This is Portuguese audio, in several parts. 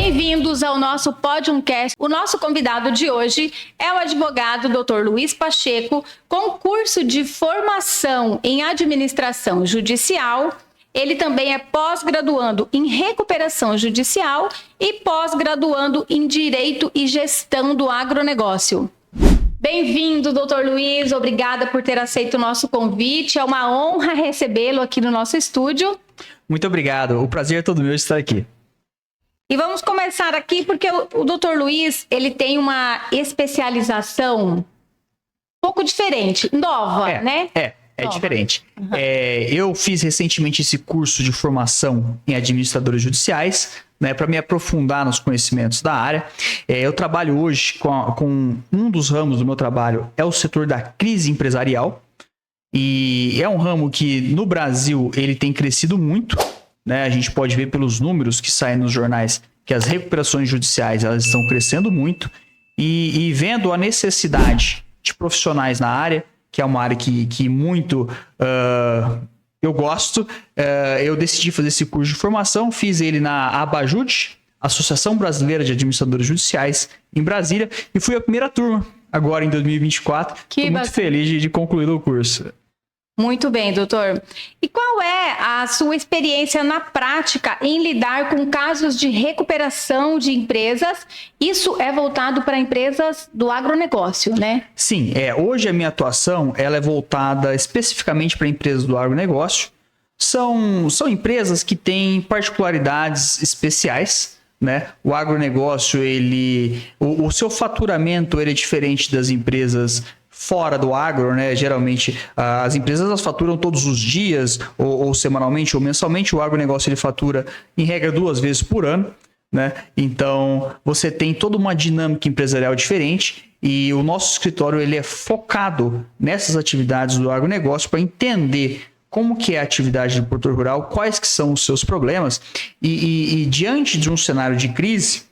Bem-vindos ao nosso Podiumcast. O nosso convidado de hoje é o advogado Dr. Luiz Pacheco, com curso de formação em administração judicial. Ele também é pós-graduando em recuperação judicial e pós-graduando em direito e gestão do agronegócio. Bem-vindo, doutor Luiz. Obrigada por ter aceito o nosso convite. É uma honra recebê-lo aqui no nosso estúdio. Muito obrigado. O prazer é todo meu de estar aqui. E vamos começar aqui porque o doutor Luiz, ele tem uma especialização um pouco diferente, nova, né? É diferente. Uhum. Eu fiz recentemente esse curso de formação em administradores judiciais, né, para me aprofundar nos conhecimentos da área. Eu trabalho hoje com um dos ramos do meu trabalho, é o setor da crise empresarial. E é um ramo que no Brasil ele tem crescido muito, né? A gente pode ver pelos números que saem nos jornais que as recuperações judiciais elas estão crescendo muito e vendo a necessidade de profissionais na área, que é uma área que muito eu gosto, eu decidi fazer esse curso de formação, fiz ele na ABAJUD, Associação Brasileira de Administradores Judiciais, em Brasília, e fui a primeira turma agora em 2024. Estou muito feliz de concluir o curso. Muito bem, doutor. E qual é a sua experiência na prática em lidar com casos de recuperação de empresas? Isso é voltado para empresas do agronegócio, né? Sim, hoje a minha atuação ela é voltada especificamente para empresas do agronegócio. São empresas que têm particularidades especiais, né? O agronegócio, o seu faturamento ele é diferente das empresas fora do agro, né? Geralmente as empresas elas faturam todos os dias, ou semanalmente, ou mensalmente. O agronegócio ele fatura em regra 2 vezes por ano, né? Então você tem toda uma dinâmica empresarial diferente e o nosso escritório ele é focado nessas atividades do agronegócio para entender como que é a atividade do produtor rural, quais que são os seus problemas e diante de um cenário de crise,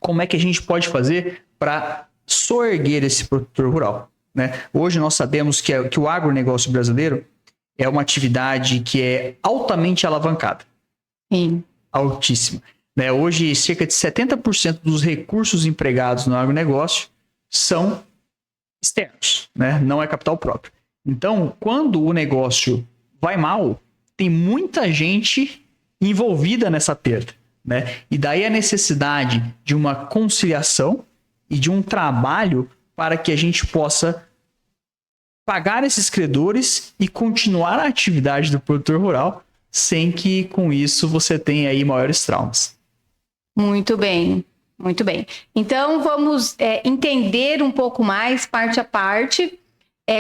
como é que a gente pode fazer para soerguer esse produtor rural, né? Hoje nós sabemos que o agronegócio brasileiro é uma atividade que é altamente alavancada. Sim. Altíssima, né? Hoje, cerca de 70% dos recursos empregados no agronegócio são externos, né? Não é capital próprio. Então, quando o negócio vai mal, tem muita gente envolvida nessa perda, né? E daí a necessidade de uma conciliação e de um trabalho para que a gente possa pagar esses credores e continuar a atividade do produtor rural sem que com isso você tenha aí maiores traumas. Muito bem, muito bem. Então vamos entender um pouco mais, parte a parte,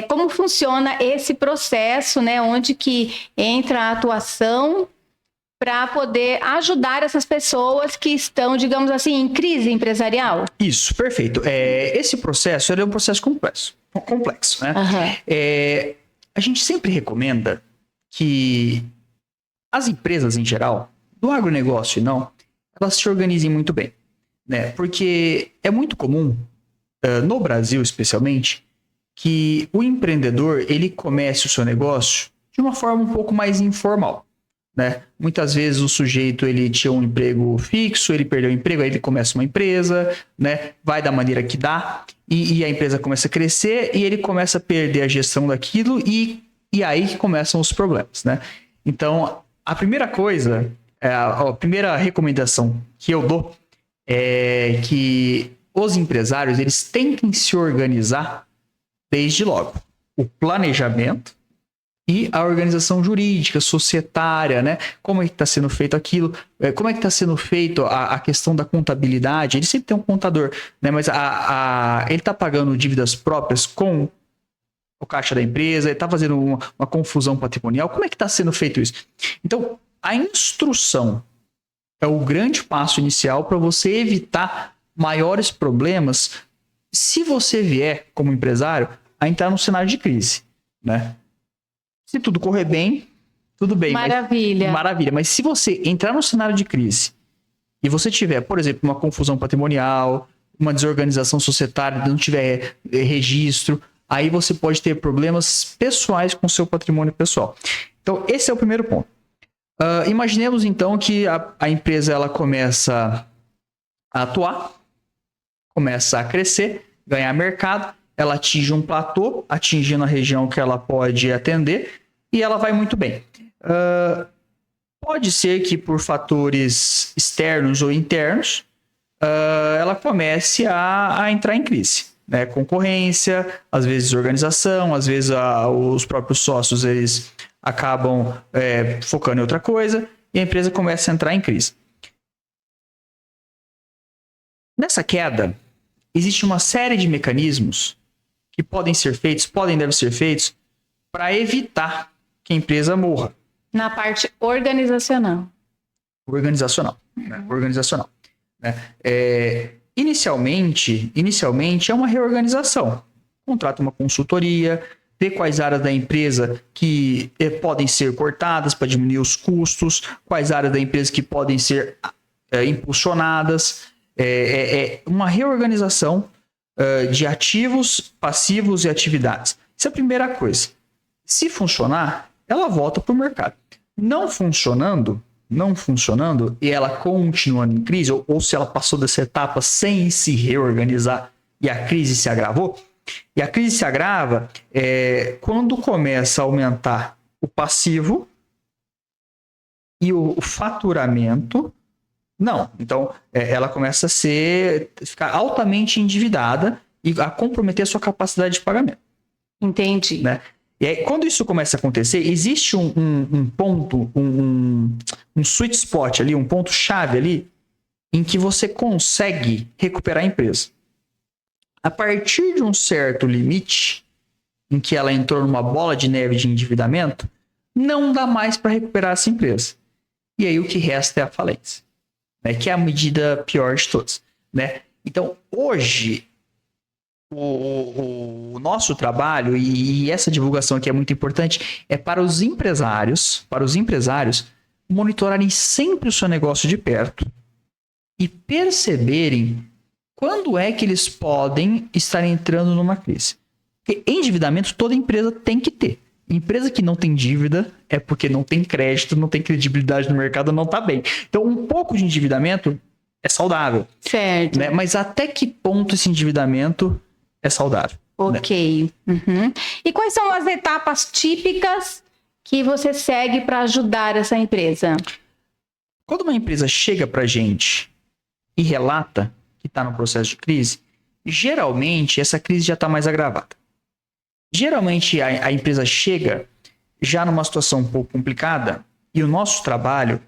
como funciona esse processo, né? Onde que entra a atuação para poder ajudar essas pessoas que estão, digamos assim, em crise empresarial? Isso, perfeito. Esse processo é um processo complexo, né? Uhum. A gente sempre recomenda que as empresas em geral, do agronegócio e não, elas se organizem muito bem, né? Porque é muito comum, no Brasil especialmente, que o empreendedor ele comece o seu negócio de uma forma um pouco mais informal, né? Muitas vezes o sujeito ele tinha um emprego fixo, ele perdeu o emprego, aí ele começa uma empresa, né? Vai da maneira que dá e a empresa começa a crescer e ele começa a perder a gestão daquilo e aí que começam os problemas, né? Então, a primeira coisa, a primeira recomendação que eu dou é que os empresários eles tentem se organizar desde logo. O planejamento e a organização jurídica, societária, né? Como é que está sendo feito aquilo? Como é que está sendo feito a questão da contabilidade? Ele sempre tem um contador, né? Mas ele está pagando dívidas próprias com o caixa da empresa, ele está fazendo uma confusão patrimonial. Como é que está sendo feito isso? Então, a instrução é o grande passo inicial para você evitar maiores problemas se você vier, como empresário, a entrar num cenário de crise, né? Se tudo correr bem, tudo bem. Maravilha. Maravilha. Mas se você entrar num cenário de crise e você tiver, por exemplo, uma confusão patrimonial, uma desorganização societária, não tiver registro, aí você pode ter problemas pessoais com o seu patrimônio pessoal. Então, esse é o primeiro ponto. Imaginemos, então, que a empresa ela começa a atuar, começa a crescer, ganhar mercado, ela atinge um platô, atingindo a região que ela pode atender, e ela vai muito bem. Pode ser que por fatores externos ou internos, ela comece a entrar em crise. Né? Concorrência, às vezes organização, às vezes os próprios sócios eles acabam focando em outra coisa e a empresa começa a entrar em crise. Nessa queda, existe uma série de mecanismos que podem ser feitos, devem ser feitos para evitar que a empresa morra. Na parte organizacional. Organizacional. Né? Inicialmente é uma reorganização. Contrata uma consultoria, vê quais áreas da empresa que podem ser cortadas para diminuir os custos, quais áreas da empresa que podem ser impulsionadas. Uma reorganização de ativos, passivos e atividades. Isso é a primeira coisa. Se funcionar, ela volta para o mercado. Não funcionando e ela continuando em crise, ou se ela passou dessa etapa sem se reorganizar e a crise se agravou, e a crise se agrava quando começa a aumentar o passivo e o faturamento. Não, então ela começa a ficar altamente endividada e a comprometer a sua capacidade de pagamento. Entendi. Né? E aí, quando isso começa a acontecer, existe um ponto, um sweet spot ali, um ponto-chave ali, em que você consegue recuperar a empresa. A partir de um certo limite, em que ela entrou numa bola de neve de endividamento, não dá mais para recuperar essa empresa. E aí o que resta é a falência, né? Que é a medida pior de todas. Né? Então, hoje, o nosso trabalho, e essa divulgação aqui é muito importante, é para os empresários monitorarem sempre o seu negócio de perto e perceberem quando é que eles podem estar entrando numa crise. Porque endividamento toda empresa tem que ter. Empresa que não tem dívida é porque não tem crédito, não tem credibilidade no mercado, não está bem. Então, um pouco de endividamento é saudável. Certo. Né? Mas até que ponto esse endividamento é saudável? Ok. Né? Uhum. E quais são as etapas típicas que você segue para ajudar essa empresa? Quando uma empresa chega para a gente e relata que está no processo de crise, geralmente essa crise já está mais agravada. Geralmente a empresa chega já numa situação um pouco complicada e o nosso trabalho,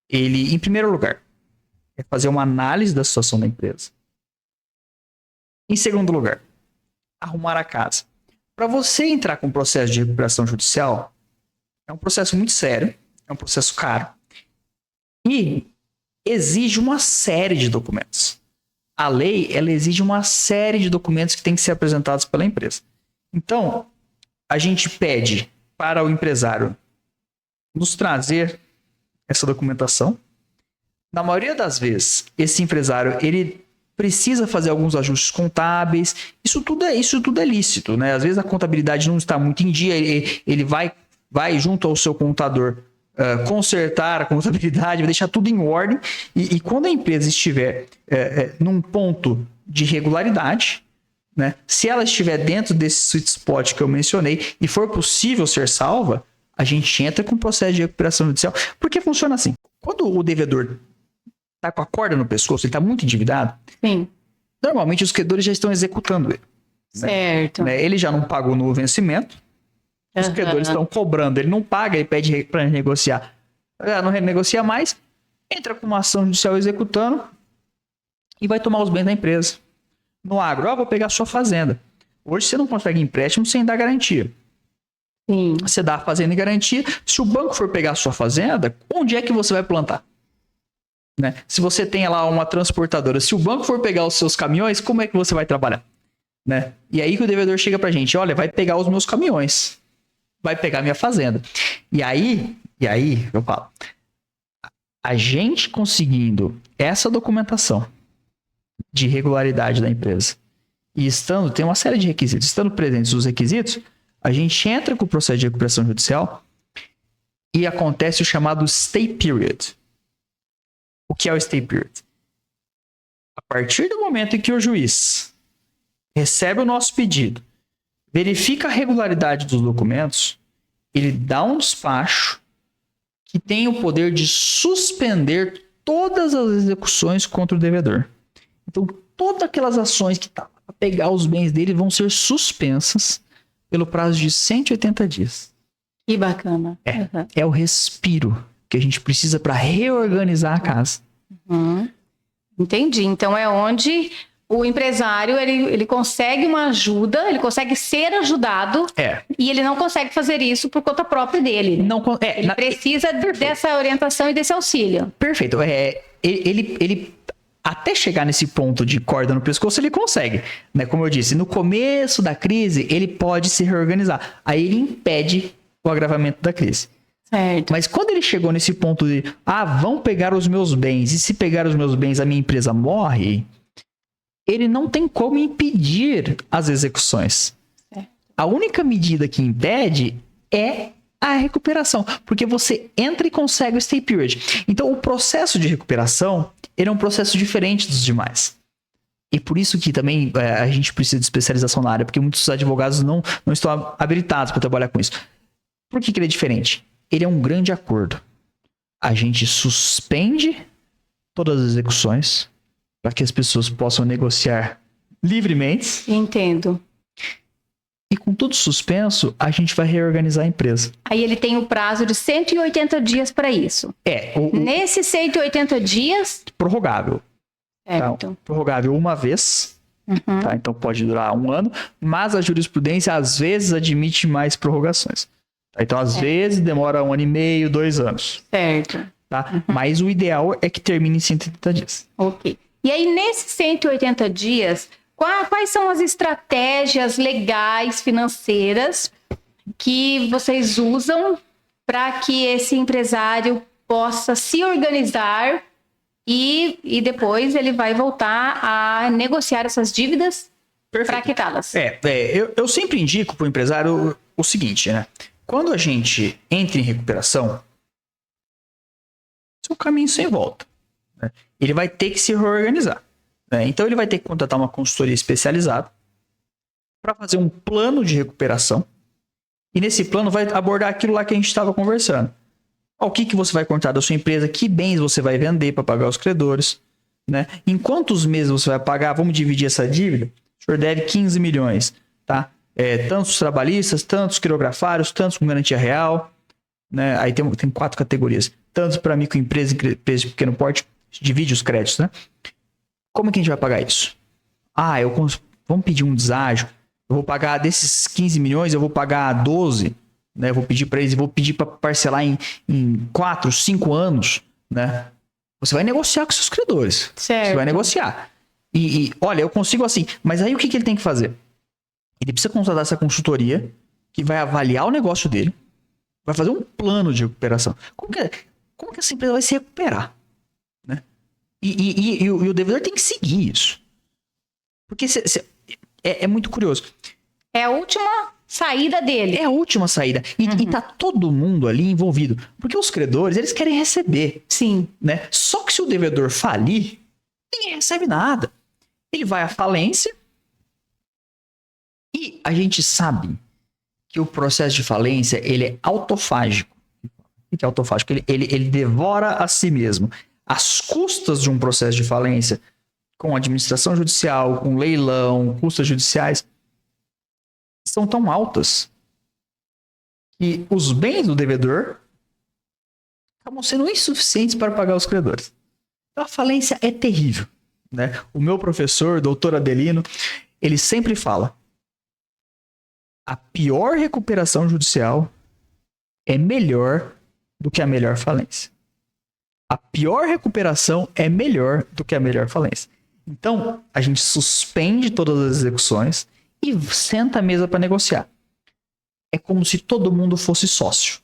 ele, em primeiro lugar, é fazer uma análise da situação da empresa. Em segundo lugar, arrumar a casa. Para você entrar com o processo de recuperação judicial, é um processo muito sério, é um processo caro e exige uma série de documentos. A lei, ela exige uma série de documentos que têm que ser apresentados pela empresa. Então, a gente pede para o empresário nos trazer essa documentação. Na maioria das vezes, esse empresário, ele precisa fazer alguns ajustes contábeis. Isso tudo é lícito, né? Às vezes a contabilidade não está muito em dia, ele vai junto ao seu contador consertar a contabilidade, vai deixar tudo em ordem. E quando a empresa estiver num ponto de regularidade, né? Se ela estiver dentro desse sweet spot que eu mencionei e for possível ser salva, a gente entra com o processo de recuperação judicial. Porque funciona assim. Quando o devedor está com a corda no pescoço, ele está muito endividado, sim, normalmente os credores já estão executando ele. Certo. Né? Ele já não pagou no vencimento, os credores estão cobrando, ele não paga, ele pede para renegociar. Não renegocia mais, entra com uma ação judicial executando e vai tomar os bens da empresa. No agro, vou pegar a sua fazenda. Hoje você não consegue empréstimo sem dar garantia. Sim. Você dá a fazenda em garantia. Se o banco for pegar a sua fazenda, onde é que você vai plantar? Né? Se você tem lá uma transportadora, se o banco for pegar os seus caminhões, como é que você vai trabalhar? Né? E aí que o devedor chega pra gente, olha, vai pegar os meus caminhões, vai pegar minha fazenda. E aí eu falo, a gente conseguindo essa documentação de regularidade da empresa e tem uma série de requisitos, estando presentes os requisitos, a gente entra com o processo de recuperação judicial e acontece o chamado stay period. O que é o stay period? A partir do momento em que o juiz recebe o nosso pedido, verifica a regularidade dos documentos, ele dá um despacho que tem o poder de suspender todas as execuções contra o devedor. Então, todas aquelas ações que estavam para pegar os bens dele vão ser suspensas pelo prazo de 180 dias. Que bacana. É o respiro que a gente precisa para reorganizar a casa. Entendi. Então, é onde o empresário, ele consegue uma ajuda, ele consegue ser ajudado e ele não consegue fazer isso por conta própria dele. Né? Ele precisa dessa orientação e desse auxílio. Perfeito. Ele até chegar nesse ponto de corda no pescoço, ele consegue. Né? Como eu disse, no começo da crise, ele pode se reorganizar. Aí ele impede o agravamento da crise. Certo. Mas quando ele chegou nesse ponto de, vão pegar os meus bens, e se pegar os meus bens, a minha empresa morre, ele não tem como impedir as execuções. A única medida que impede é a recuperação, porque você entra e consegue o stay period. Então, o processo de recuperação, ele é um processo diferente dos demais. E por isso que também a gente precisa de especialização na área, porque muitos advogados não estão habilitados para trabalhar com isso. Por que ele é diferente? Ele é um grande acordo. A gente suspende todas as execuções para que as pessoas possam negociar livremente. Entendo. E com tudo suspenso, a gente vai reorganizar a empresa. Aí ele tem o prazo de 180 dias para isso. Nesses 180 dias... Prorrogável. Certo. Tá? Prorrogável uma vez. Tá? Então pode durar 1 ano. Mas a jurisprudência, às vezes, admite mais prorrogações. Então, às vezes, demora 1 ano e meio, 2 anos. Certo. Tá? Mas o ideal é que termine em 180 dias. Ok. E aí, nesses 180 dias, quais são as estratégias legais, financeiras, que vocês usam para que esse empresário possa se organizar e depois ele vai voltar a negociar essas dívidas para quitá-las? Eu sempre indico para o empresário o seguinte, né? Quando a gente entra em recuperação, é um caminho sem volta. Né? Ele vai ter que se reorganizar. Né? Então, ele vai ter que contratar uma consultoria especializada para fazer um plano de recuperação. E nesse plano vai abordar aquilo lá que a gente estava conversando. O que você vai cortar da sua empresa, que bens você vai vender para pagar os credores. Né? Em quantos meses você vai pagar? Vamos dividir essa dívida? O senhor deve 15 milhões. Tá? Tantos trabalhistas, tantos quirografários, tantos com garantia real, né? Aí tem 4 categorias. Tantos para microempresa e empresa de pequeno porte, divide os créditos, né? Como que a gente vai pagar isso? Vamos pedir um deságio. Eu vou pagar desses 15 milhões, eu vou pagar 12, né? Eu vou pedir para eles, vou pedir para parcelar em 4, 5 anos, né? Você vai negociar com seus credores. Certo. Você vai negociar. E olha, eu consigo assim, mas aí o que ele tem que fazer? Ele precisa contratar essa consultoria que vai avaliar o negócio dele, vai fazer um plano de recuperação. Como que essa empresa vai se recuperar? Né? E o devedor tem que seguir isso. Porque é muito curioso. É a última saída dele. É a última saída. E tá todo mundo ali envolvido. Porque os credores, eles querem receber. Sim. Né? Só que se o devedor falir, ninguém recebe nada. Ele vai à falência. E a gente sabe que o processo de falência, ele é autofágico. O que é autofágico? Ele devora a si mesmo. As custas de um processo de falência, com administração judicial, com leilão, custas judiciais, são tão altas que os bens do devedor acabam sendo insuficientes para pagar os credores. Então, a falência é terrível. Né? O meu professor, doutor Adelino, ele sempre fala: a pior recuperação judicial é melhor do que a melhor falência. A pior recuperação é melhor do que a melhor falência. Então, a gente suspende todas as execuções e senta à mesa para negociar. É como se todo mundo fosse sócio.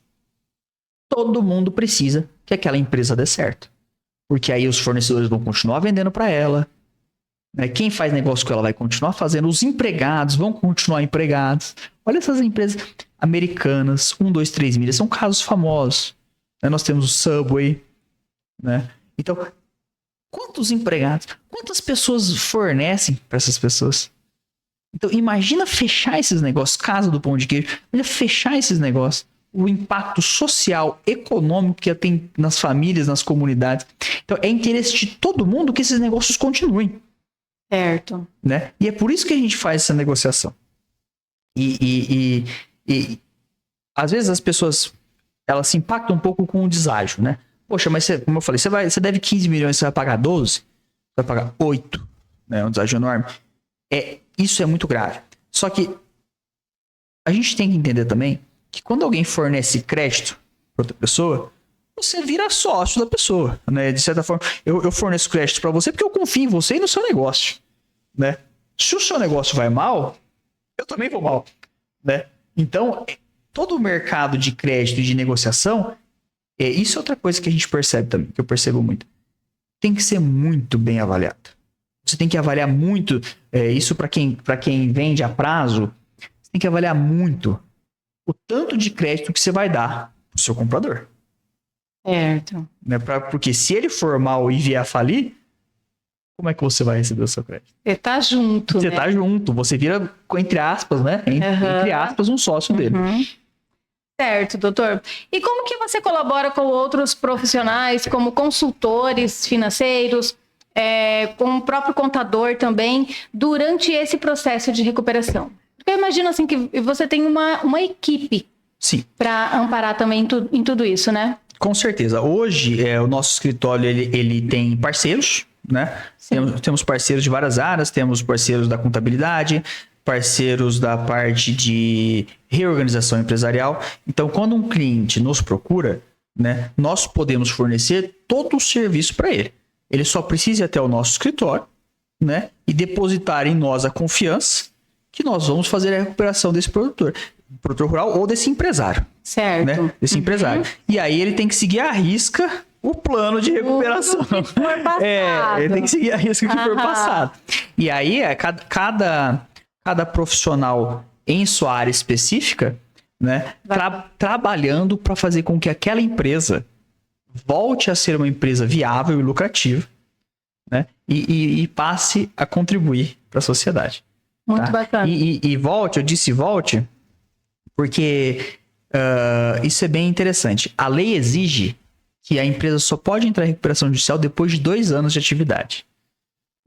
Todo mundo precisa que aquela empresa dê certo. Porque aí os fornecedores vão continuar vendendo para ela. Né? Quem faz negócio com ela vai continuar fazendo. Os empregados vão continuar empregados. Olha essas empresas americanas, 1, 2, 3 milhas, são casos famosos. Né? Nós temos o Subway. Né? Então, Quantos empregados? Quantas pessoas fornecem para essas pessoas? Então, imagina fechar esses negócios, casa do pão de queijo, imagina fechar esses negócios, o impacto social, econômico que tem nas famílias, nas comunidades. Então, é interesse de todo mundo que esses negócios continuem. Certo. Né? E é por isso que a gente faz essa negociação. E às vezes as pessoas, elas se impactam um pouco com o deságio, né? Poxa, mas você, como eu falei, você deve 15 milhões, você vai pagar 12? Você vai pagar 8, né? Um deságio enorme. Isso é muito grave. Só que a gente tem que entender também que quando alguém fornece crédito para outra pessoa, você vira sócio da pessoa, né? De certa forma, eu forneço crédito para você porque eu confio em você e no seu negócio, né? Se o seu negócio vai mal, eu também vou mal, né? Então, todo o mercado de crédito e de negociação, isso é outra coisa que a gente percebe também, que eu percebo muito. Tem que ser muito bem avaliado. Você tem que avaliar muito, isso para quem vende a prazo, você tem que avaliar muito o tanto de crédito que você vai dar pro seu comprador. Certo. Né? Porque se ele for mal e vier a falir, como é que você vai receber o seu crédito? Você tá junto, Você né? tá junto, você vira, entre aspas, né? Entre aspas, um sócio dele. Certo, doutor. E como que você colabora com outros profissionais, como consultores financeiros, com o próprio contador também, durante esse processo de recuperação? Porque eu imagino assim que você tem uma equipe para amparar também em tudo isso, né? Com certeza. Hoje, o nosso escritório ele tem parceiros, né? Temos parceiros de várias áreas, temos parceiros da contabilidade, parceiros da parte de reorganização empresarial. Então, quando um cliente nos procura, né, nós podemos fornecer todo o serviço para ele. Ele só precisa ir até o nosso escritório, né, e depositar em nós a confiança que nós vamos fazer a recuperação desse produtor rural ou desse empresário. Certo. Né, desse empresário. E aí ele tem que seguir à risca o plano de recuperação. Ele tem que seguir a risca que for passado. E aí, cada profissional em sua área específica, né, trabalhando para fazer com que aquela empresa volte a ser uma empresa viável e lucrativa, né, e passe a contribuir para a sociedade. Muito bacana. E volte, eu disse volte, porque isso é bem interessante. A lei exige que a empresa só pode entrar em recuperação judicial depois de 2 anos de atividade.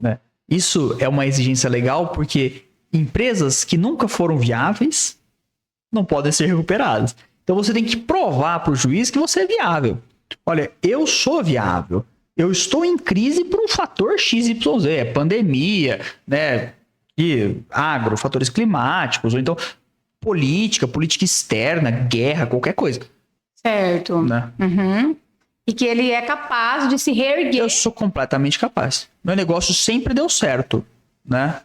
Né? Isso é uma exigência legal porque empresas que nunca foram viáveis não podem ser recuperadas. Então você tem que provar para o juiz que você é viável. Olha, eu sou viável. Eu estou em crise por um fator XYZ, pandemia, né? E fatores climáticos, ou então política externa, guerra, qualquer coisa. Certo. Né? E que ele é capaz de se reerguer. Eu sou completamente capaz. Meu negócio sempre deu certo, né?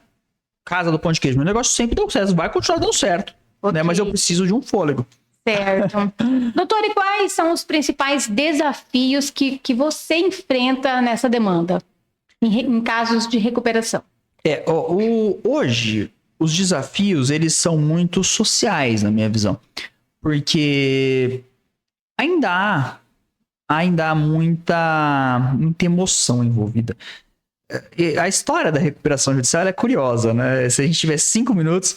Casa do pão de queijo, meu negócio sempre deu certo, vai continuar dando certo, né? Mas eu preciso de um fôlego. Certo. Doutor, e quais são os principais desafios que você enfrenta nessa demanda, em casos de recuperação? Hoje, os desafios, eles são muito sociais, na minha visão. Porque ainda há muita emoção envolvida. A história da recuperação judicial é curiosa, né? Se a gente tiver 5 minutos,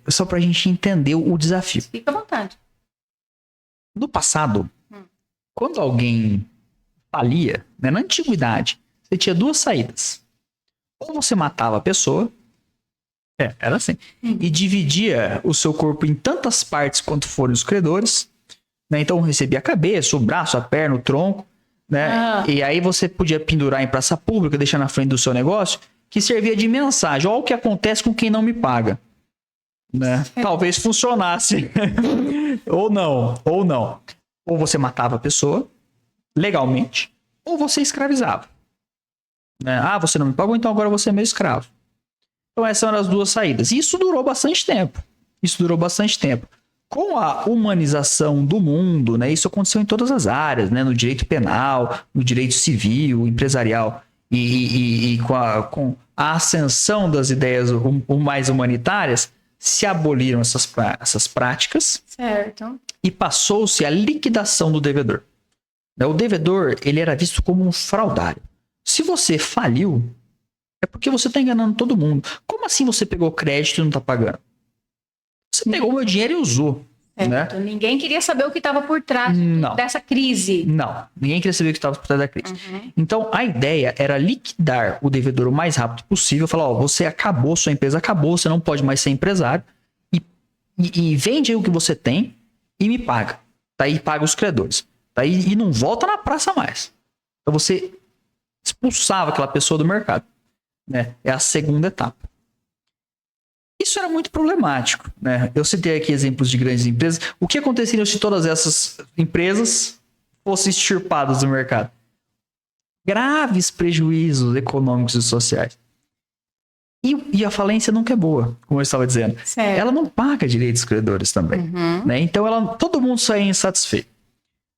só pra gente entender o desafio. Fica à vontade. No passado, quando alguém falia, né, na antiguidade, você tinha 2 saídas. Ou você matava a pessoa, era assim, e dividia o seu corpo em tantas partes quanto forem os credores, né? Então recebia a cabeça, o braço, a perna, o tronco, né? E aí você podia pendurar em praça pública, deixar na frente do seu negócio, que servia de mensagem. Olha o que acontece com quem não me paga. Né? Talvez funcionasse. ou não. Ou você matava a pessoa legalmente, ou você escravizava. Né? Você não me pagou, então agora você é meu escravo. Então essas eram as 2 saídas. E isso durou bastante tempo. Com a humanização do mundo, né, isso aconteceu em todas as áreas, né, no direito penal, no direito civil, empresarial, e com a ascensão das ideias mais humanitárias, se aboliram essas práticas. Certo. E passou-se a liquidação do devedor. O devedor, ele era visto como um fraudário. Se você faliu, é porque você está enganando todo mundo. Como assim você pegou crédito e não está pagando? Você pegou o meu dinheiro e usou. Né? Ninguém queria saber o que estava por trás dessa crise. Não, ninguém queria saber o que estava por trás da crise. Então, a ideia era liquidar o devedor o mais rápido possível. Falar, você acabou, sua empresa acabou, você não pode mais ser empresário. E vende aí o que você tem e me paga. Tá? E paga os credores. Tá? E não volta na praça mais. Então, você expulsava aquela pessoa do mercado. Né? É a segunda etapa. Isso era muito problemático, né? Eu citei aqui exemplos de grandes empresas. O que aconteceria se todas essas empresas fossem extirpadas do mercado? Graves prejuízos econômicos e sociais. E a falência nunca é boa, como eu estava dizendo. Certo. Ela não paga direitos credores também. Né? Então, todo mundo sai insatisfeito.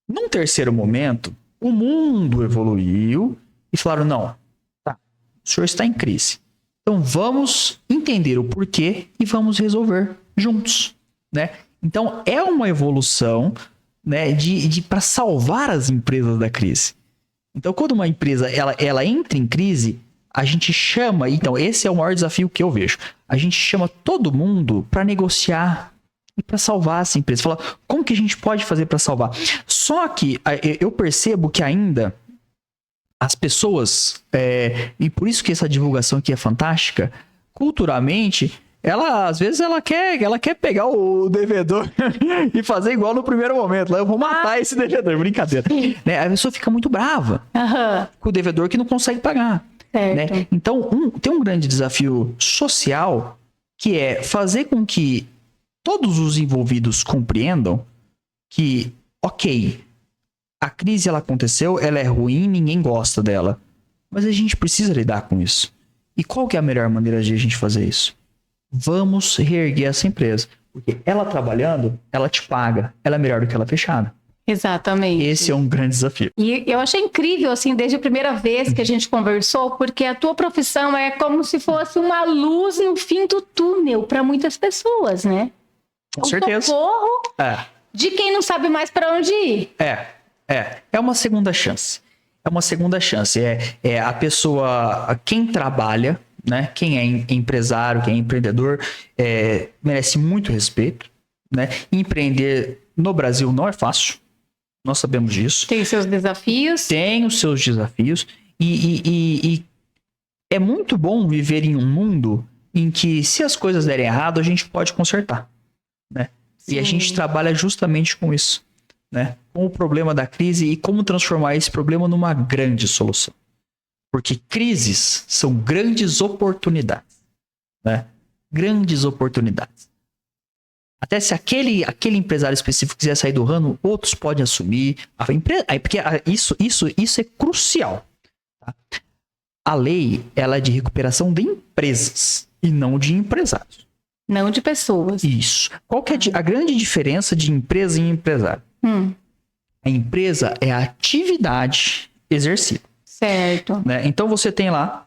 Num terceiro momento, o mundo evoluiu e falaram, não, tá, o senhor está em crise. Então, vamos entender o porquê e vamos resolver juntos, né? Então, é uma evolução, né, para salvar as empresas da crise. Então, quando uma empresa ela entra em crise, a gente chama... Então, esse é o maior desafio que eu vejo. A gente chama todo mundo para negociar e para salvar essa empresa. Fala, como que a gente pode fazer para salvar? Só que eu percebo que ainda... As pessoas, e por isso que essa divulgação aqui é fantástica, culturalmente, às vezes ela quer pegar o devedor e fazer igual no primeiro momento. Eu vou matar esse devedor, brincadeira. Né? A pessoa fica muito brava com o devedor que não consegue pagar. Né? Então, tem um grande desafio social que é fazer com que todos os envolvidos compreendam que, ok, a crise ela aconteceu, ela é ruim, ninguém gosta dela. Mas a gente precisa lidar com isso. E qual que é a melhor maneira de a gente fazer isso? Vamos reerguer essa empresa. Porque ela trabalhando, ela te paga. Ela é melhor do que ela fechada. Exatamente. Esse é um grande desafio. E eu achei incrível, assim, desde a primeira vez que a gente conversou, porque a tua profissão é como se fosse uma luz no fim do túnel para muitas pessoas, né? Com certeza. Socorro de quem não sabe mais para onde ir. É uma segunda chance. É uma segunda chance. É a pessoa, quem trabalha, né? Quem é empresário, quem é empreendedor, merece muito respeito, né? Empreender no Brasil não é fácil. Nós sabemos disso. Tem seus desafios. Tem os seus desafios. E é muito bom viver em um mundo em que, se as coisas derem errado, a gente pode consertar, né? Sim. E a gente trabalha justamente com isso. Né? Com o problema da crise e como transformar esse problema numa grande solução. Porque crises são grandes oportunidades. Né? Grandes oportunidades. Até se aquele empresário específico quiser sair do ramo, outros podem assumir. Porque isso é crucial. Tá? A lei ela é de recuperação de empresas e não de empresários. Não de pessoas. Isso. Qual que é a grande diferença de empresa e empresário? A empresa é a atividade exercida. Certo. Né? Então você tem lá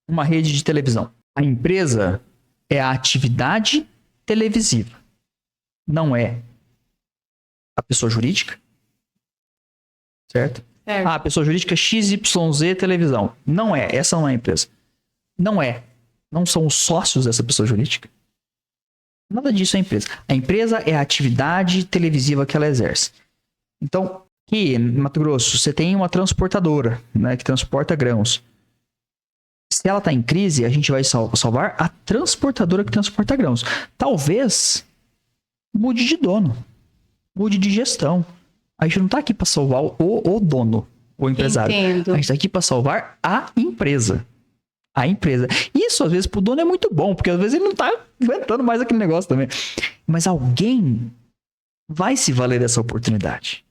uma rede de televisão. A empresa é a atividade televisiva. Não é a pessoa jurídica. Certo? A pessoa jurídica XYZ televisão. Não é. Essa não é a empresa. Não são os sócios dessa pessoa jurídica. Nada disso é a empresa. A empresa é a atividade televisiva que ela exerce. Então, aqui em Mato Grosso, você tem uma transportadora, né, que transporta grãos. Se ela está em crise, a gente vai salvar a transportadora que transporta grãos. Talvez mude de dono, mude de gestão. A gente não está aqui para salvar o dono, o empresário. Entendo. A gente está aqui para salvar a empresa. A empresa. Isso, às vezes, pro dono é muito bom, porque às vezes ele não tá aguentando mais aquele negócio também. Mas alguém vai se valer dessa oportunidade.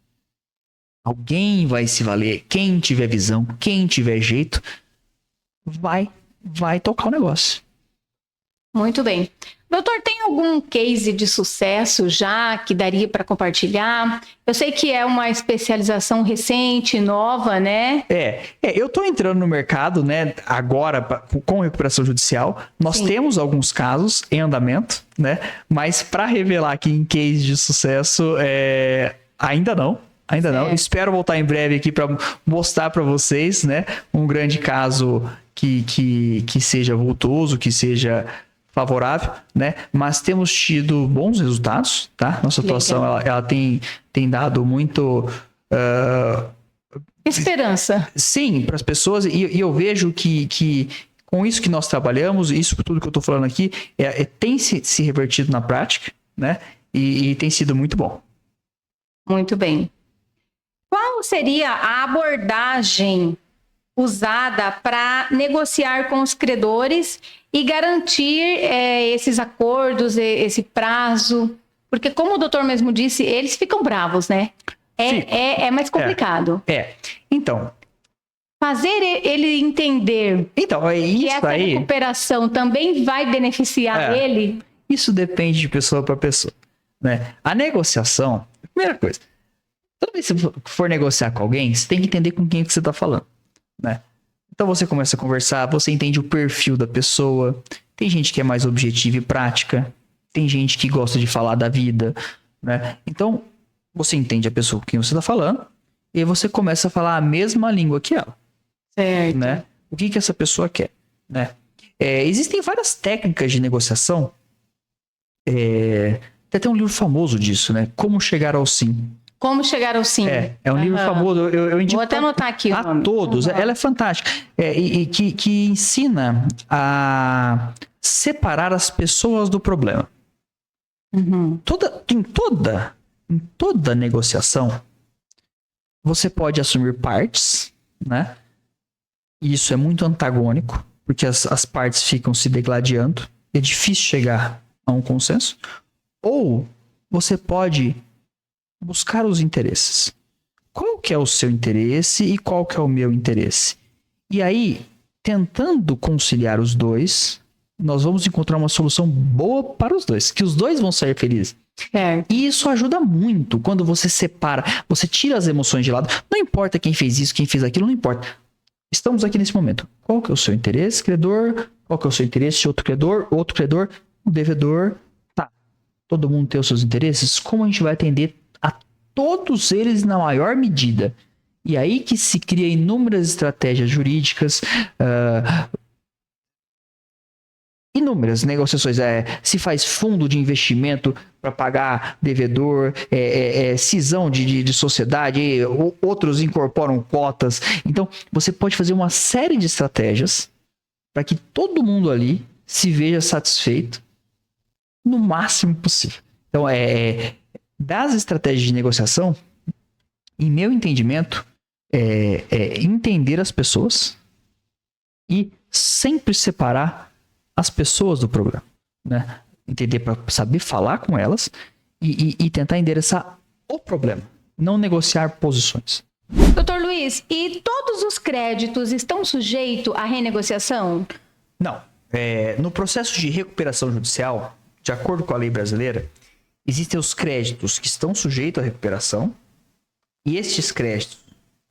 Alguém vai se valer. Quem tiver visão, quem tiver jeito, vai tocar o negócio. Muito bem. Doutor, tem algum case de sucesso já que daria para compartilhar? Eu sei que é uma especialização recente, nova, né? Eu tô entrando no mercado, né, agora com recuperação judicial. Nós temos alguns casos em andamento, né? Mas para revelar aqui em case de sucesso, ainda não. Ainda não. Certo. Espero voltar em breve aqui para mostrar para vocês, né? Um grande caso que seja vultoso, que seja favorável, né? Mas temos tido bons resultados, tá? Nossa atuação, ela tem dado muito... Esperança. Sim, para as pessoas. E eu vejo que com isso que nós trabalhamos, isso tudo que eu estou falando aqui, tem se revertido na prática, né? E tem sido muito bom. Muito bem. Qual seria a abordagem usada para negociar com os credores e garantir esses acordos, esse prazo? Porque, como o doutor mesmo disse, eles ficam bravos, né? É mais complicado. Então. Fazer ele entender que essa recuperação também vai beneficiar ele? Isso depende de pessoa para pessoa, né? A negociação, primeira coisa, toda vez que você for negociar com alguém, você tem que entender com quem que você está falando, né? Então você começa a conversar, você entende o perfil da pessoa. Tem gente que é mais objetiva e prática, tem gente que gosta de falar da vida, né? Então você entende a pessoa com quem você está falando e aí você começa a falar a mesma língua que ela. Certo. Né? O que essa pessoa quer, né? Existem várias técnicas de negociação. Tem até um livro famoso disso, né? Como Chegar ao Sim. Como Chegar ao Sim. É um livro famoso. Eu indico Vou até anotar aqui o nome. A todos. Ela é fantástica. Que ensina a separar as pessoas do problema. Uhum. Em toda negociação, você pode assumir partes, né? E isso é muito antagônico, porque as partes ficam se degladiando. É difícil chegar a um consenso. Ou você pode buscar os interesses. Qual que é o seu interesse e qual que é o meu interesse? E aí, tentando conciliar os dois, nós vamos encontrar uma solução boa para os dois, que os dois vão ser felizes. E isso ajuda muito quando você separa, você tira as emoções de lado. Não importa quem fez isso, quem fez aquilo, não importa. Estamos aqui nesse momento. Qual que é o seu interesse, credor? Qual que é o seu interesse, outro credor, o devedor? Tá. Todo mundo tem os seus interesses? Como a gente vai atender a todos eles na maior medida? E aí que se cria inúmeras estratégias jurídicas, inúmeras negociações. Se faz fundo de investimento para pagar devedor, cisão de sociedade, outros incorporam cotas. Então, você pode fazer uma série de estratégias para que todo mundo ali se veja satisfeito no máximo possível. Então, das estratégias de negociação, em meu entendimento, entender as pessoas e sempre separar as pessoas do problema, né? Entender para saber falar com elas e tentar endereçar o problema, não negociar posições. Doutor Luiz, e todos os créditos estão sujeitos à renegociação? Não. No processo de recuperação judicial, de acordo com a lei brasileira, existem os créditos que estão sujeitos à recuperação e estes créditos,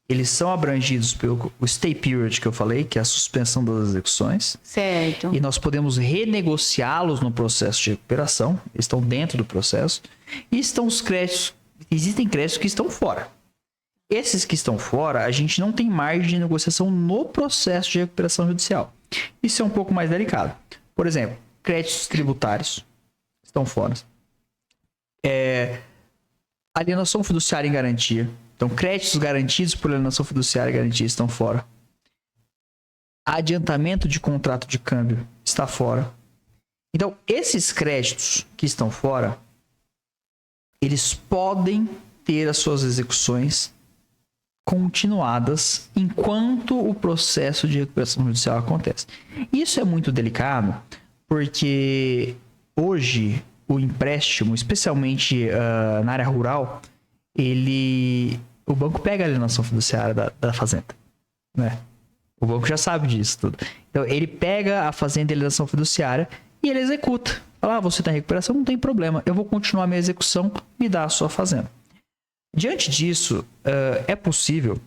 eles são abrangidos pelo stay period que eu falei, que é a suspensão das execuções. Certo. E nós podemos renegociá-los no processo de recuperação. Eles estão dentro do processo. E estão os créditos. Existem créditos que estão fora. Esses que estão fora, a gente não tem margem de negociação no processo de recuperação judicial. Isso é um pouco mais delicado. Por exemplo, créditos tributários estão fora. Alienação fiduciária em garantia. Então, créditos garantidos por alienação fiduciária e garantia estão fora. Adiantamento de contrato de câmbio está fora. Então, esses créditos que estão fora, eles podem ter as suas execuções continuadas enquanto o processo de recuperação judicial acontece. Isso é muito delicado, porque hoje o empréstimo, especialmente na área rural, o banco pega a alienação fiduciária da fazenda, né? O banco já sabe disso tudo. Então, ele pega a fazenda de alienação fiduciária e ele executa. Fala, você está em recuperação, não tem problema. Eu vou continuar a minha execução, me dá a sua fazenda. Diante disso, é possível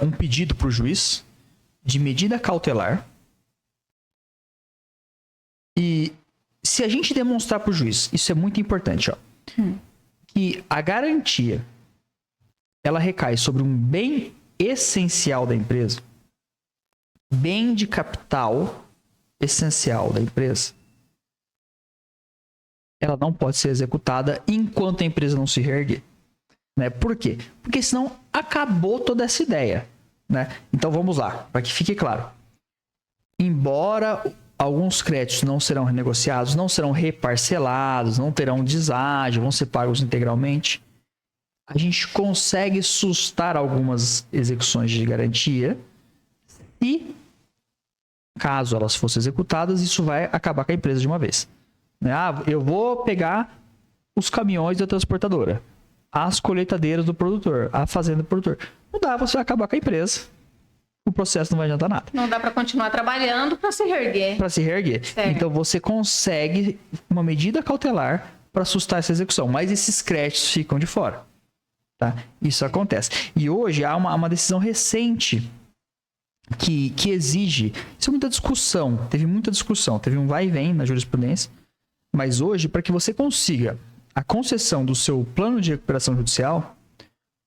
um pedido para o juiz de medida cautelar. E se a gente demonstrar para o juiz, isso é muito importante, ó. que a garantia ela recai sobre um bem essencial da empresa, bem de capital essencial da empresa, ela não pode ser executada enquanto a empresa não se reerguer. Né? Por quê? Porque senão acabou toda essa ideia. Né? Então vamos lá, para que fique claro. Embora alguns créditos não serão renegociados, não serão reparcelados, não terão deságio, vão ser pagos integralmente, a gente consegue sustar algumas execuções de garantia e, caso elas fossem executadas, isso vai acabar com a empresa de uma vez. Ah, eu vou pegar os caminhões da transportadora, as colheitadeiras do produtor, a fazenda do produtor. Não dá, você vai acabar com a empresa. O processo não vai adiantar nada. Não dá para continuar trabalhando para se reerguer. Para se reerguer. Certo. Então você consegue uma medida cautelar para sustar essa execução, mas esses créditos ficam de fora. Tá? Isso acontece. E hoje há uma decisão recente que exige... Isso é muita discussão. Teve muita discussão. Teve um vai e vem na jurisprudência. Mas hoje, para que você consiga a concessão do seu plano de recuperação judicial,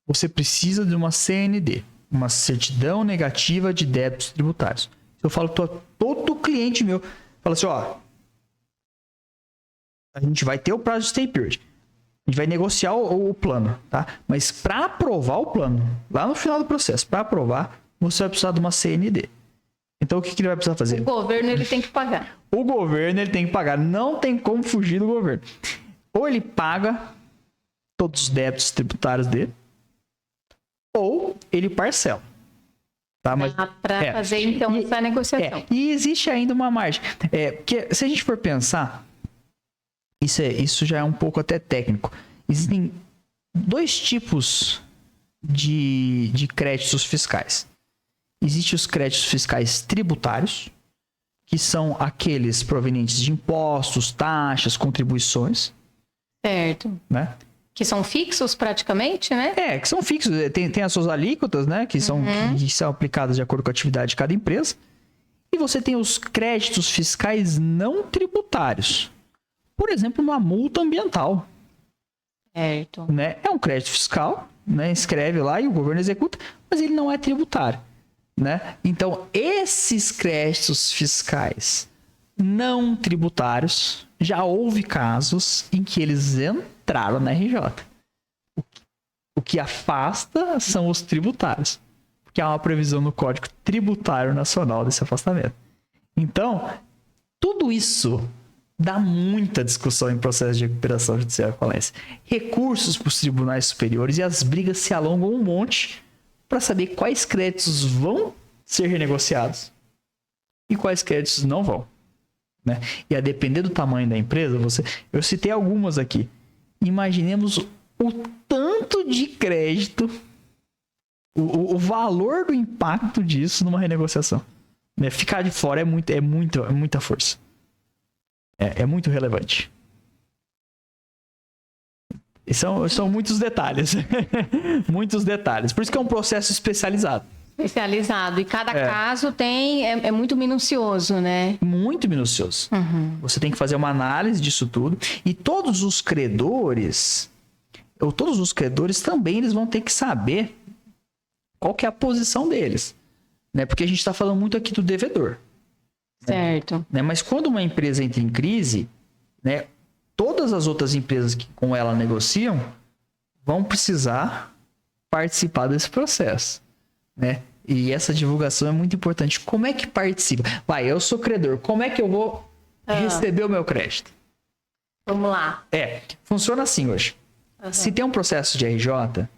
você precisa de uma CND, uma certidão negativa de débitos tributários. Eu falo todo cliente meu, fala assim, ó, a gente vai ter o prazo de stay period, a gente vai negociar o plano, tá? Mas para aprovar o plano, lá no final do processo, para aprovar, você vai precisar de uma CND. Então, o que ele vai precisar fazer? O governo, ele tem que pagar. O governo, ele tem que pagar. Não tem como fugir do governo. Ou ele paga todos os débitos tributários dele, ou ele parcela. Tá? Para fazer, então, essa negociação. E existe ainda uma margem. Porque se a gente for pensar, isso já é um pouco até técnico. Existem dois tipos de créditos fiscais. Existem os créditos fiscais tributários, que são aqueles provenientes de impostos, taxas, contribuições. Certo. Né? Que são fixos praticamente, né? Que são fixos. Tem as suas alíquotas, né? Que são aplicadas de acordo com a atividade de cada empresa. E você tem os créditos fiscais não tributários. Por exemplo, uma multa ambiental. Certo. Né? É um crédito fiscal, né? Escreve lá e o governo executa, mas ele não é tributário. Né? Então, esses créditos fiscais não tributários, já houve casos em que eles entraram na RJ. O que afasta são os tributários, porque há uma previsão no Código Tributário Nacional desse afastamento. Então, tudo isso dá muita discussão em processo de recuperação judicial e falência. Recursos para os tribunais superiores e as brigas se alongam um monte para saber quais créditos vão ser renegociados e quais créditos não vão. Né? E a depender do tamanho da empresa, eu citei algumas aqui. Imaginemos o tanto de crédito, o valor do impacto disso numa renegociação. Né? Ficar de fora é muita força. É muito relevante. E são muitos detalhes. Muitos detalhes. Por isso que é um processo especializado. Especializado. E cada caso é muito minucioso, né? Muito minucioso. Você tem que fazer uma análise disso tudo. E todos os credores também eles vão ter que saber qual que é a posição deles. Né? Porque a gente está falando muito aqui do devedor. Certo. Né? Mas quando uma empresa entra em crise, né, todas as outras empresas que com ela negociam vão precisar participar desse processo. Né? E essa divulgação é muito importante. Como é que participa? Eu sou credor. Como é que eu vou receber o meu crédito? Vamos lá. Funciona assim hoje. Se tem um processo de RJ,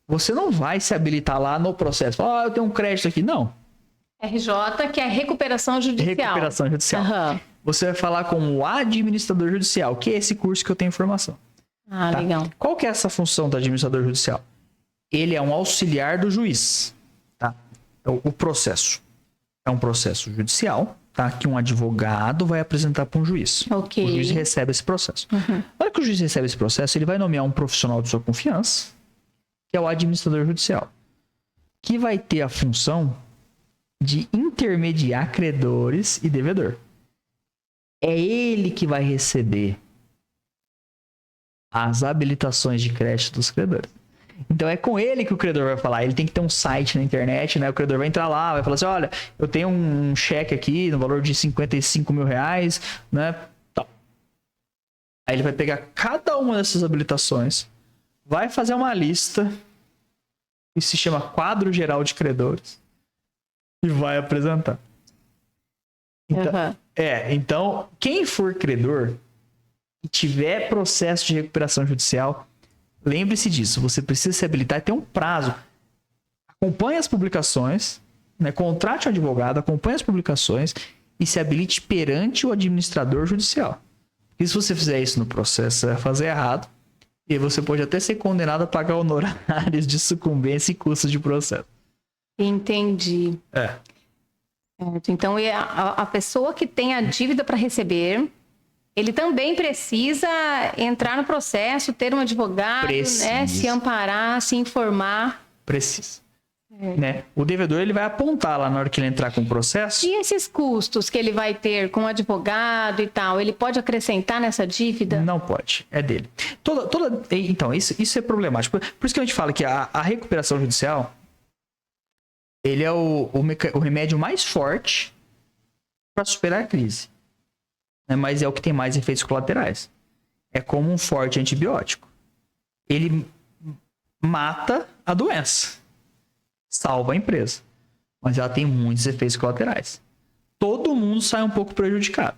você não vai se habilitar lá no processo. Eu tenho um crédito aqui. Não. RJ, que é recuperação judicial. Recuperação judicial. Você vai falar com o administrador judicial, que é esse curso que eu tenho informação. Tá? Legal. Qual que é essa função do administrador judicial? Ele é um auxiliar do juiz. Tá? Então, o processo é um processo judicial, tá? Que um advogado vai apresentar para um juiz. Okay. O juiz recebe esse processo. Na hora que o juiz recebe esse processo, ele vai nomear um profissional de sua confiança, que é o administrador judicial, que vai ter a função de intermediar credores e devedor. É ele que vai receber as habilitações de crédito dos credores. Então é com ele que o credor vai falar. Ele tem que ter um site na internet, né? O credor vai entrar lá, vai falar assim, olha, eu tenho um cheque aqui no valor de R$55 mil, né? Tá. Aí ele vai pegar cada uma dessas habilitações, vai fazer uma lista, que se chama quadro geral de credores, e vai apresentar. Então, então quem for credor e tiver processo de recuperação judicial, lembre-se disso, você precisa se habilitar e ter um prazo. Acompanhe as publicações, né? Contrate um advogado, acompanhe as publicações e se habilite perante o administrador judicial. E se você fizer isso no processo, você vai fazer errado e você pode até ser condenado a pagar honorários de sucumbência e custos de processo. Entendi. Certo. Então, a pessoa que tem a dívida para receber, ele também precisa entrar no processo, ter um advogado, né? Se amparar, se informar. Precisa. Né? O devedor ele vai apontar lá na hora que ele entrar com o processo. E esses custos que ele vai ter com o advogado e tal, ele pode acrescentar nessa dívida? Não pode, é dele. Então, isso é problemático. Por isso que a gente fala que a recuperação judicial, ele é o remédio mais forte para superar a crise. Né? Mas é o que tem mais efeitos colaterais. É como um forte antibiótico. Ele mata a doença. Salva a empresa. Mas ela tem muitos efeitos colaterais. Todo mundo sai um pouco prejudicado.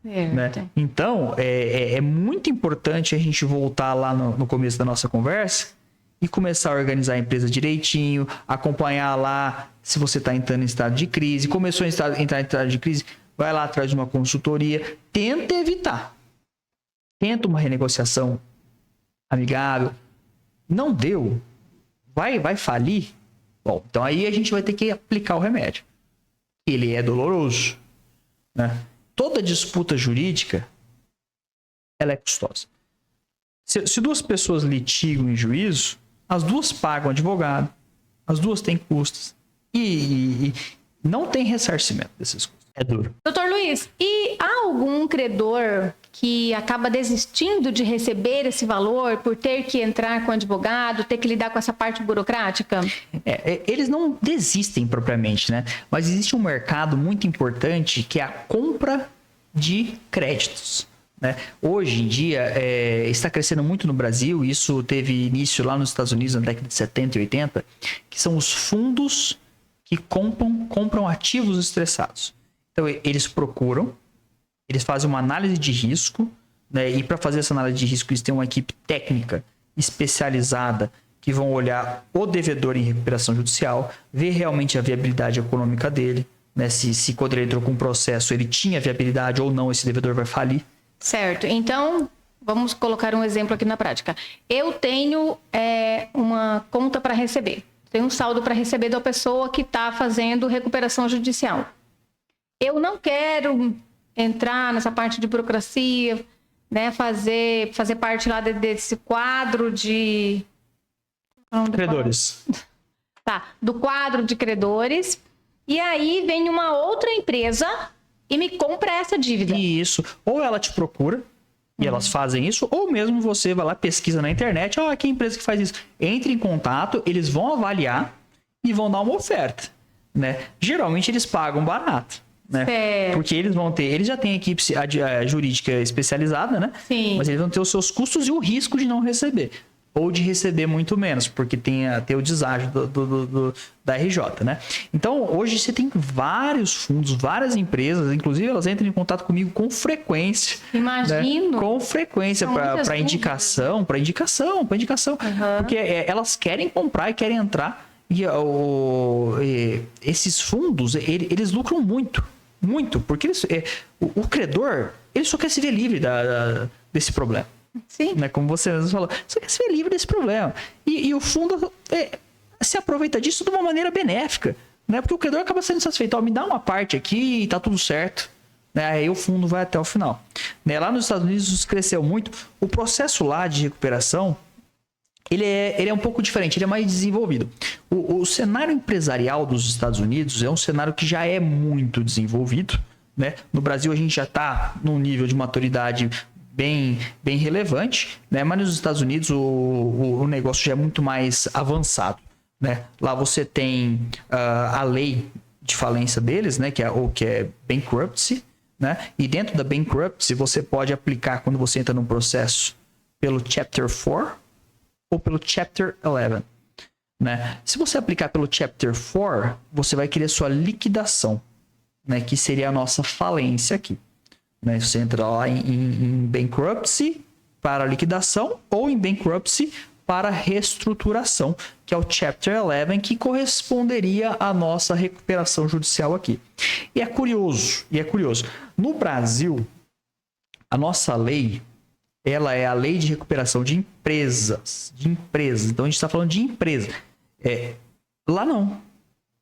Né? Então, é muito importante a gente voltar lá no começo da nossa conversa e começar a organizar a empresa direitinho, acompanhar lá se você está entrando em estado de crise. Começou a entrar em estado de crise, vai lá atrás de uma consultoria. Tenta evitar. Tenta uma renegociação amigável. Não deu. Vai falir. Bom, então aí a gente vai ter que aplicar o remédio. Ele é doloroso, né? Toda disputa jurídica, ela é custosa. Se duas pessoas litigam em juízo, as duas pagam advogado, as duas têm custos e não tem ressarcimento desses custos. É duro. Doutor Luiz, e há algum credor que acaba desistindo de receber esse valor por ter que entrar com advogado, ter que lidar com essa parte burocrática? Eles não desistem propriamente, né? Mas existe um mercado muito importante que é a compra de créditos. Né? Hoje em dia, está crescendo muito no Brasil, isso teve início lá nos Estados Unidos na década de 70 e 80, que são os fundos que compram ativos estressados. Então, eles procuram, eles fazem uma análise de risco, né? E para fazer essa análise de risco, eles têm uma equipe técnica especializada que vão olhar o devedor em recuperação judicial, ver realmente a viabilidade econômica dele, né? Se quando ele entrou com um processo, ele tinha viabilidade ou não, esse devedor vai falir. Certo. Então, vamos colocar um exemplo aqui na prática. Eu tenho uma conta para receber, tenho um saldo para receber da pessoa que está fazendo recuperação judicial. Eu não quero entrar nessa parte de burocracia, né, fazer parte lá desse quadro de... Credores. Tá, do quadro de credores. E aí vem uma outra empresa e me compra essa dívida. Isso. Ou ela te procura e elas fazem isso, ou mesmo você vai lá, pesquisa na internet, que empresa que faz isso. Entre em contato, eles vão avaliar e vão dar uma oferta, né? Geralmente eles pagam barato. Né? Porque eles já têm equipe jurídica especializada, né? Sim. Mas eles vão ter os seus custos e o risco de não receber. Ou de receber muito menos, porque tem o deságio da RJ, né? Então, hoje você tem vários fundos, várias empresas, inclusive elas entram em contato comigo com frequência. Imagino. Né? Com frequência para indicação. Uhum. Porque elas querem comprar e querem entrar. E esses fundos, eles lucram muito, porque o credor, ele só quer se ver livre desse problema. Sim. Né? Como você mesmo falou, só quer se ver livre desse problema. E o fundo se aproveita disso de uma maneira benéfica, né? Porque o credor acaba sendo satisfeito. Me dá uma parte aqui e tá tudo certo. Né? Aí o fundo vai até o final. Né? Lá nos Estados Unidos isso cresceu muito. O processo lá de recuperação, ele é um pouco diferente, ele é mais desenvolvido. O cenário empresarial dos Estados Unidos é um cenário que já é muito desenvolvido, né? No Brasil a gente já está num nível de maturidade bem relevante, né? Mas nos Estados Unidos o negócio já é muito mais avançado, né? Lá você tem a lei de falência deles, né? Que é bankruptcy, né? E dentro da bankruptcy você pode aplicar quando você entra num processo pelo Chapter 4 ou pelo Chapter 11, né? Se você aplicar pelo Chapter 4, você vai querer sua liquidação, né? Que seria a nossa falência aqui. Né? Você entra lá em bankruptcy para liquidação ou em bankruptcy para reestruturação, que é o Chapter 11, que corresponderia à nossa recuperação judicial aqui. E é curioso. No Brasil, a nossa lei, ela é a lei de recuperação de empresas. Então a gente está falando de empresa. Lá não.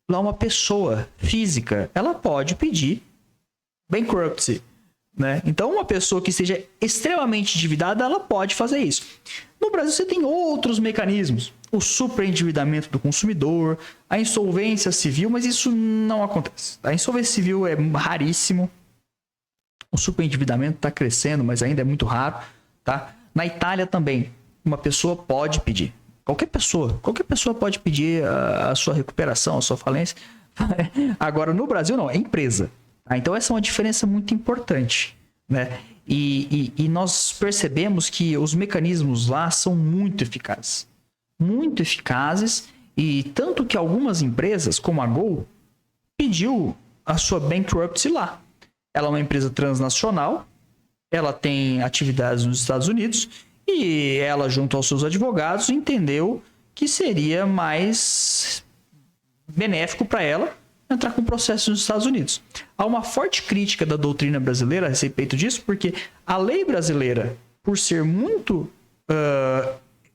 Lá uma pessoa física, ela pode pedir bankruptcy. Né? Então, uma pessoa que seja extremamente endividada, ela pode fazer isso. No Brasil, você tem outros mecanismos. O superendividamento do consumidor, a insolvência civil, mas isso não acontece. A insolvência civil é raríssimo. O superendividamento está crescendo, mas ainda é muito raro. Tá? Na Itália também, uma pessoa pode pedir. Qualquer pessoa pode pedir a sua recuperação, a sua falência. Agora, no Brasil, não, é empresa. Então, essa é uma diferença muito importante, né? E nós percebemos que os mecanismos lá são muito eficazes. Muito eficazes. E tanto que algumas empresas, como a Gol, pediu a sua bankruptcy lá. Ela é uma empresa transnacional. Ela tem atividades nos Estados Unidos. E ela, junto aos seus advogados, entendeu que seria mais benéfico para ela entrar com processo nos Estados Unidos. Há uma forte crítica da doutrina brasileira a respeito disso, porque a lei brasileira, por ser muito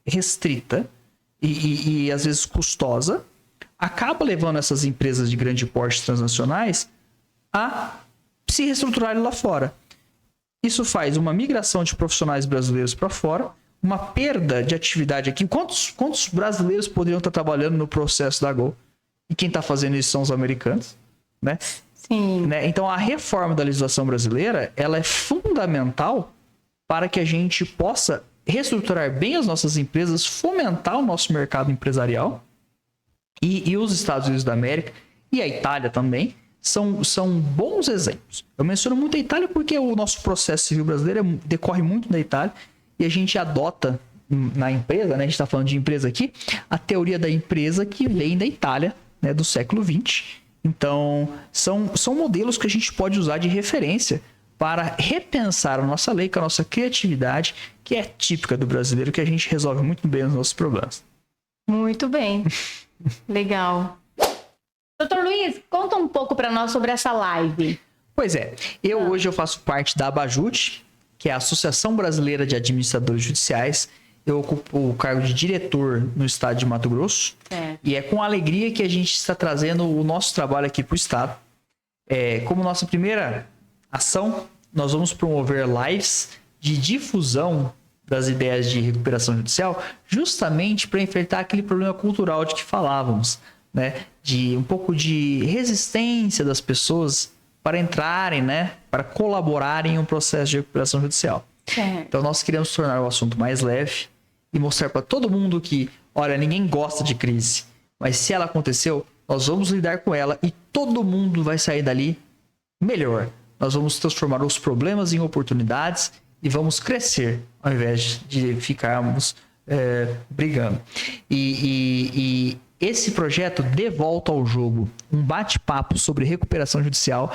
restrita e às vezes custosa, acaba levando essas empresas de grande porte transnacionais a se reestruturarem lá fora. Isso faz uma migração de profissionais brasileiros para fora, uma perda de atividade aqui. Quantos brasileiros poderiam estar trabalhando no processo da Gol? E quem está fazendo isso são os americanos, né? Sim. Né? Então, a reforma da legislação brasileira, ela é fundamental para que a gente possa reestruturar bem as nossas empresas, fomentar o nosso mercado empresarial. E os Estados Unidos da América e a Itália também são bons exemplos. Eu menciono muito a Itália porque o nosso processo civil brasileiro decorre muito da Itália e a gente adota na empresa, né? A gente está falando de empresa aqui, a teoria da empresa que vem da Itália, né, do século XX. Então, são modelos que a gente pode usar de referência para repensar a nossa lei com a nossa criatividade, que é típica do brasileiro, que a gente resolve muito bem os nossos problemas. Muito bem. Legal. Doutor Luiz, conta um pouco para nós sobre essa live. Pois é, hoje eu faço parte da ABAJUT, que é a Associação Brasileira de Administradores Judiciais. Eu ocupo o cargo de diretor no estado de Mato Grosso. E é com alegria que a gente está trazendo o nosso trabalho aqui para o estado. Como nossa primeira ação, nós vamos promover lives de difusão das ideias de recuperação judicial, justamente para enfrentar aquele problema cultural de que falávamos, né? De um pouco de resistência das pessoas para entrarem, né? Para colaborarem em um processo de recuperação judicial. Então nós queremos tornar o assunto mais leve e mostrar para todo mundo que, olha, ninguém gosta de crise, mas se ela aconteceu, nós vamos lidar com ela e todo mundo vai sair dali melhor. Nós vamos transformar os problemas em oportunidades e vamos crescer ao invés de ficarmos brigando. E esse projeto De Volta ao Jogo, um bate-papo sobre recuperação judicial,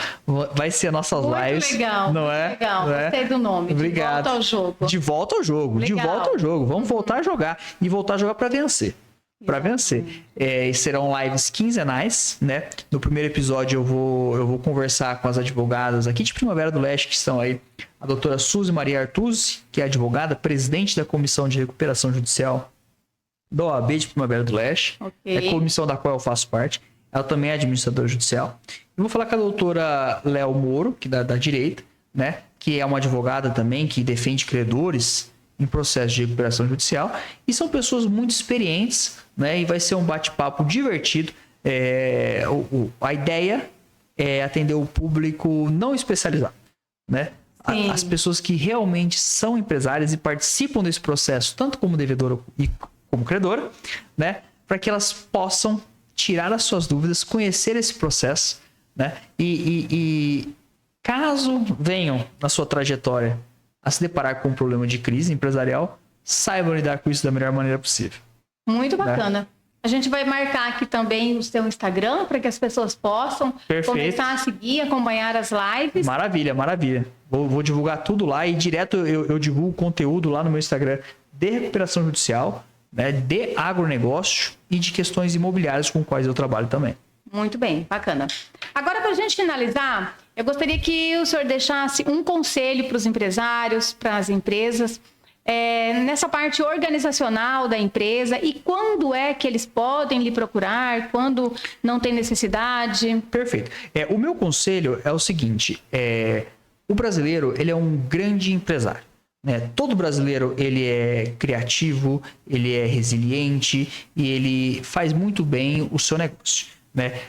vai ser as nossas lives. Legal, não é? Legal, não é? Gostei do nome. Obrigado. De volta ao jogo. De volta ao jogo, Legal. de volta ao jogo. Vamos voltar a jogar e voltar a jogar para vencer. Para vencer. Serão lives quinzenais, né? No primeiro episódio eu vou conversar com as advogadas aqui de Primavera do Leste, que estão aí. A doutora Suzy Maria Artuzzi, que é advogada, presidente da Comissão de Recuperação Judicial da OAB de Primavera do Leste. Okay. É a comissão da qual eu faço parte. Ela também é administradora judicial. Eu vou falar com a doutora Léo Moro, que da direita, né? Que é uma advogada também, que defende credores em processo de recuperação judicial. E são pessoas muito experientes, né? E vai ser um bate-papo divertido. A ideia é atender o público não especializado, né? as pessoas que realmente são empresárias e participam desse processo, tanto como devedora e como credora, né? Para que elas possam tirar as suas dúvidas, conhecer esse processo, né? E caso venham na sua trajetória a se deparar com um problema de crise empresarial, saibam lidar com isso da melhor maneira possível. Muito bacana. A gente vai marcar aqui também o seu Instagram para que as pessoas possam começar a seguir, acompanhar as lives. Maravilha, maravilha. Vou divulgar tudo lá e direto eu divulgo conteúdo lá no meu Instagram de recuperação judicial, né, de agronegócio e de questões imobiliárias com quais eu trabalho também. Muito bem, bacana. Agora, para a gente finalizar, eu gostaria que o senhor deixasse um conselho para os empresários, para as empresas, nessa parte organizacional da empresa e quando é que eles podem lhe procurar, quando não tem necessidade. Perfeito. O meu conselho é o seguinte, o brasileiro ele é um grande empresário. Né? Todo brasileiro ele é criativo, ele é resiliente e ele faz muito bem o seu negócio. Né?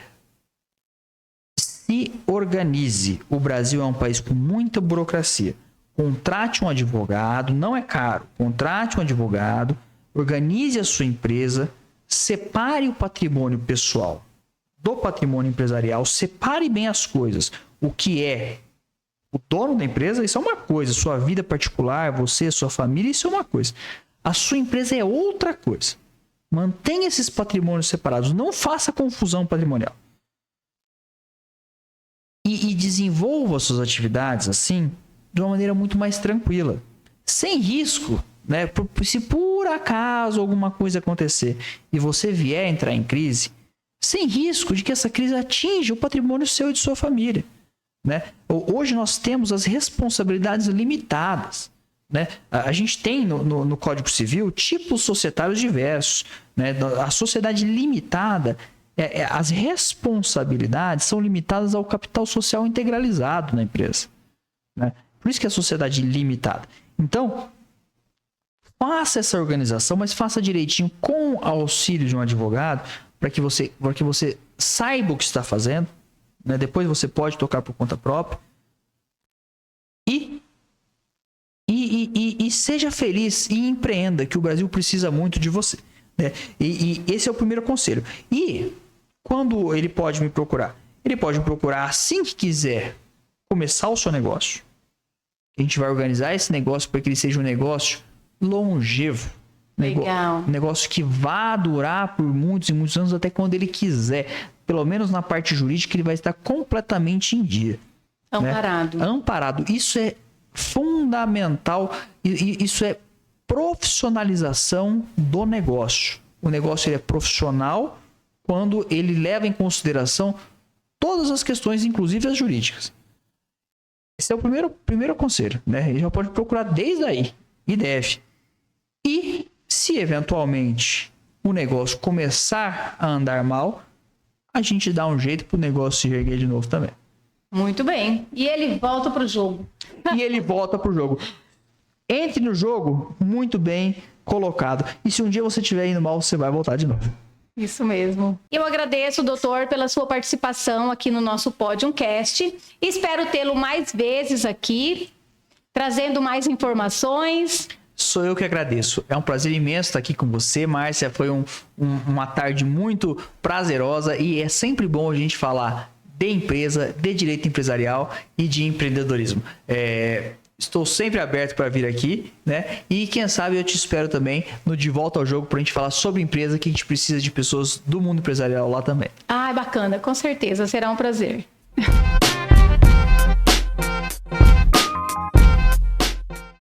Se organize. O Brasil é um país com muita burocracia. Contrate um advogado, não é caro. Contrate um advogado, organize a sua empresa, separe o patrimônio pessoal do patrimônio empresarial, separe bem as coisas. O que é o dono da empresa, isso é uma coisa. Sua vida particular, você, sua família, isso é uma coisa. A sua empresa é outra coisa. Mantenha esses patrimônios separados. Não faça confusão patrimonial. E desenvolva suas atividades assim, de uma maneira muito mais tranquila. Sem risco, né? Se por acaso alguma coisa acontecer e você vier entrar em crise, sem risco de que essa crise atinja o patrimônio seu e de sua família. Né? Hoje nós temos as responsabilidades limitadas. Né? A gente tem no Código Civil tipos societários diversos. Né? A sociedade limitada, as responsabilidades são limitadas ao capital social integralizado na empresa. Né? Por isso que é a sociedade limitada. Então, faça essa organização, mas faça direitinho com o auxílio de um advogado para que você saiba o que está fazendo. Né? Depois você pode tocar por conta própria. E seja feliz e empreenda, que o Brasil precisa muito de você. Né? E esse é o primeiro conselho. E quando ele pode me procurar? Ele pode me procurar assim que quiser começar o seu negócio. A gente vai organizar esse negócio para que ele seja um negócio longevo. Legal. Negócio que vá durar por muitos e muitos anos, até quando ele quiser. Pelo menos na parte jurídica, ele vai estar completamente em dia. Amparado. Né? Amparado. Isso é fundamental. Isso é profissionalização do negócio. O negócio ele é profissional quando ele leva em consideração todas as questões, inclusive as jurídicas. Esse é o primeiro conselho, né? Ele já pode procurar desde aí, e deve. E se eventualmente o negócio começar a andar mal, a gente dá um jeito para o negócio se erguer de novo também. Muito bem. E ele volta para o jogo. Entre no jogo muito bem colocado. E se um dia você estiver indo mal, você vai voltar de novo. Isso mesmo. Eu agradeço, doutor, pela sua participação aqui no nosso Podiumcast. Espero tê-lo mais vezes aqui, trazendo mais informações. Sou eu que agradeço. É um prazer imenso estar aqui com você, Márcia. Foi uma tarde muito prazerosa e é sempre bom a gente falar de empresa, de direito empresarial e de empreendedorismo. Estou sempre aberto para vir aqui, né? E quem sabe eu te espero também no De Volta ao Jogo para a gente falar sobre empresa, que a gente precisa de pessoas do mundo empresarial lá também. Ah, bacana. Com certeza. Será um prazer.